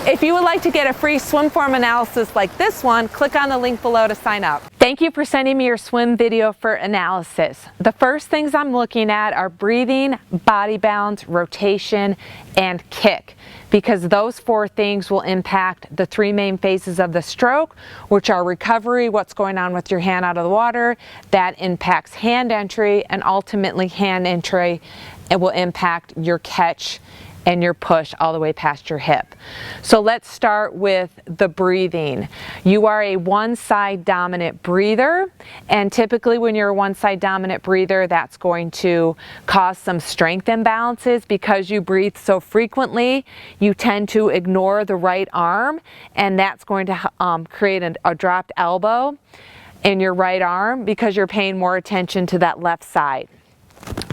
If you would like to get a free swim form analysis like this one, click on the link below to sign up. Thank you for sending me your swim video for analysis. The first things I'm looking at are breathing, body balance, rotation, and kick, because those four things will impact the three main phases of the stroke, which are recovery, what's going on with your hand out of the water, that impacts hand entry, and ultimately hand entry, it will impact your catch and your push all the way past your hip. So let's start with the breathing. You are a one-side dominant breather, and typically when you're a one-side dominant breather, that's going to cause some strength imbalances. Because you breathe so frequently, you tend to ignore the right arm, and that's going to create a dropped elbow in your right arm because you're paying more attention to that left side.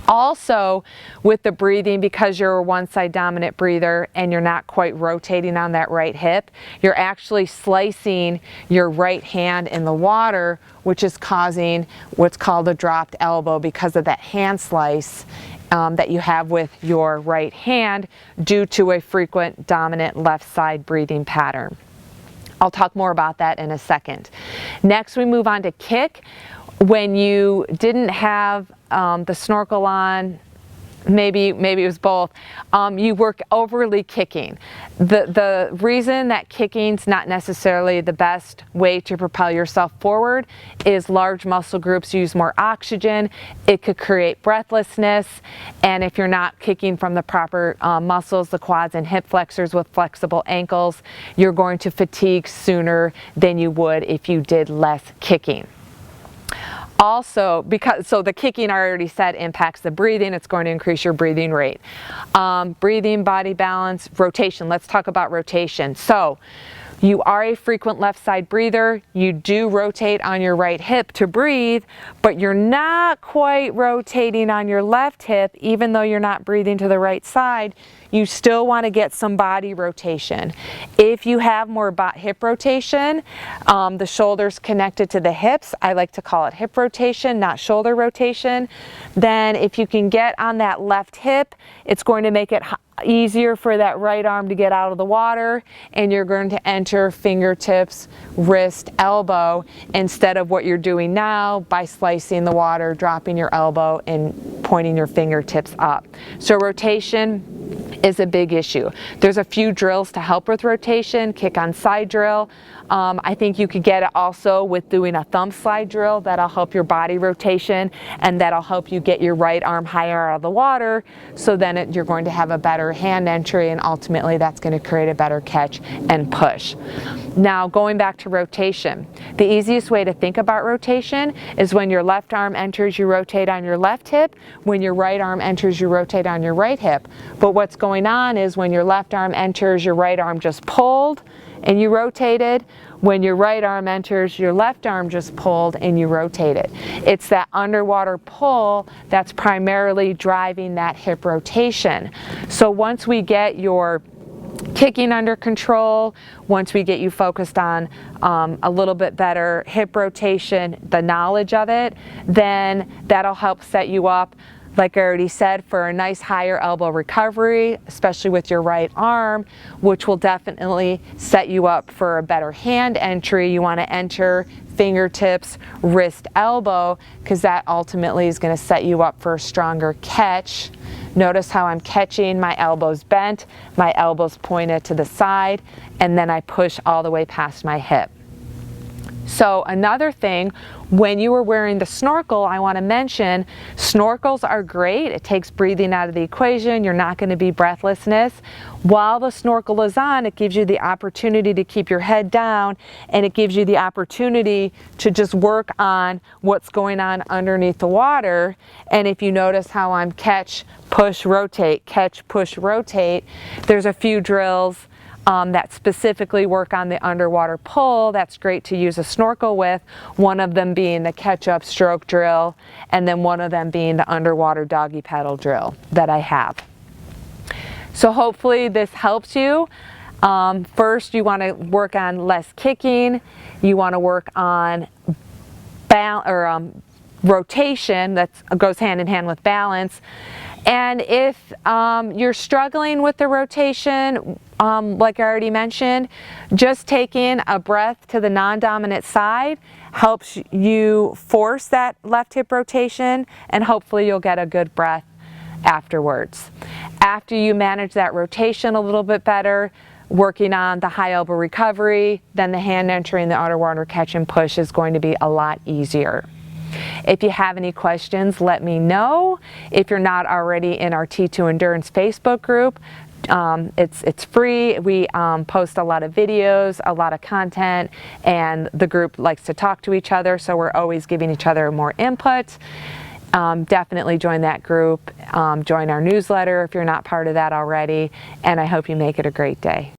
Also, with the breathing, because you're a one-side dominant breather and you're not quite rotating on that right hip, you're actually slicing your right hand in the water, which is causing what's called a dropped elbow because of that hand slice that you have with your right hand due to a frequent dominant left side breathing pattern. I'll talk more about that in a second. Next, we move on to kick. When you didn't have the snorkel on, maybe it was both, you work overly kicking. The reason that kicking's not necessarily the best way to propel yourself forward is large muscle groups use more oxygen. It could create breathlessness, and if you're not kicking from the proper muscles, the quads and hip flexors with flexible ankles, you're going to fatigue sooner than you would if you did less kicking. Also, so the kicking, I already said, impacts the breathing. It's going to increase your breathing rate. Breathing, body balance, rotation. Let's talk about rotation. So you are a frequent left side breather. You do rotate on your right hip to breathe, but you're not quite rotating on your left hip. Even though you're not breathing to the right side, you still want to get some body rotation. If you have more hip rotation, the shoulders connected to the hips, I like to call it hip rotation, not shoulder rotation, then if you can get on that left hip, it's going to make it easier for that right arm to get out of the water, and you're going to enter fingertips, wrist, elbow, instead of what you're doing now by slicing the water, dropping your elbow, and pointing your fingertips up. So rotation is a big issue. There's a few drills to help with rotation. Kick on side drill. I think you could get it also with doing a thumb slide drill. That'll help your body rotation, and that'll help you get your right arm higher out of the water, so then you're going to have a better hand entry, and ultimately that's going to create a better catch and push. Now, going back to rotation, the easiest way to think about rotation is when your left arm enters, you rotate on your left hip. When your right arm enters, you rotate on your right hip. But what's going on is when your left arm enters, your right arm just pulled and you rotated. When your right arm enters, your left arm just pulled and you rotated. It's that underwater pull that's primarily driving that hip rotation. So once we get your kicking under control, once we get you focused on a little bit better hip rotation, the knowledge of it, then that'll help set you up, like I already said, for a nice higher elbow recovery, especially with your right arm, which will definitely set you up for a better hand entry. You want to enter fingertips, wrist, elbow, because that ultimately is going to set you up for a stronger catch. Notice how I'm catching, my elbows bent, my elbows pointed to the side, and then I push all the way past my hip. So another thing, when you are wearing the snorkel, I want to mention snorkels are great. It takes breathing out of the equation. You're not going to be breathlessness. While the snorkel is on, it gives you the opportunity to keep your head down, and it gives you the opportunity to just work on what's going on underneath the water. And if you notice how I'm catch, push, rotate, catch, push, rotate, there's a few drills that specifically work on the underwater pull. That's great to use a snorkel with, one of them being the catch-up stroke drill, and then one of them being the underwater doggy paddle drill that I have. So hopefully this helps you. First, you want to work on less kicking. You want to work on rotation that goes hand in hand with balance. And if you're struggling with the rotation, like I already mentioned, just taking a breath to the non-dominant side helps you force that left hip rotation, and hopefully you'll get a good breath afterwards. After you manage that rotation a little bit better, working on the high elbow recovery, then the hand entering the underwater catch and push is going to be a lot easier. If you have any questions, let me know. If you're not already in our T2 Endurance Facebook group, it's free. We post a lot of videos, a lot of content, and the group likes to talk to each other, so we're always giving each other more input. Definitely join that group. Join our newsletter if you're not part of that already, and I hope you make it a great day.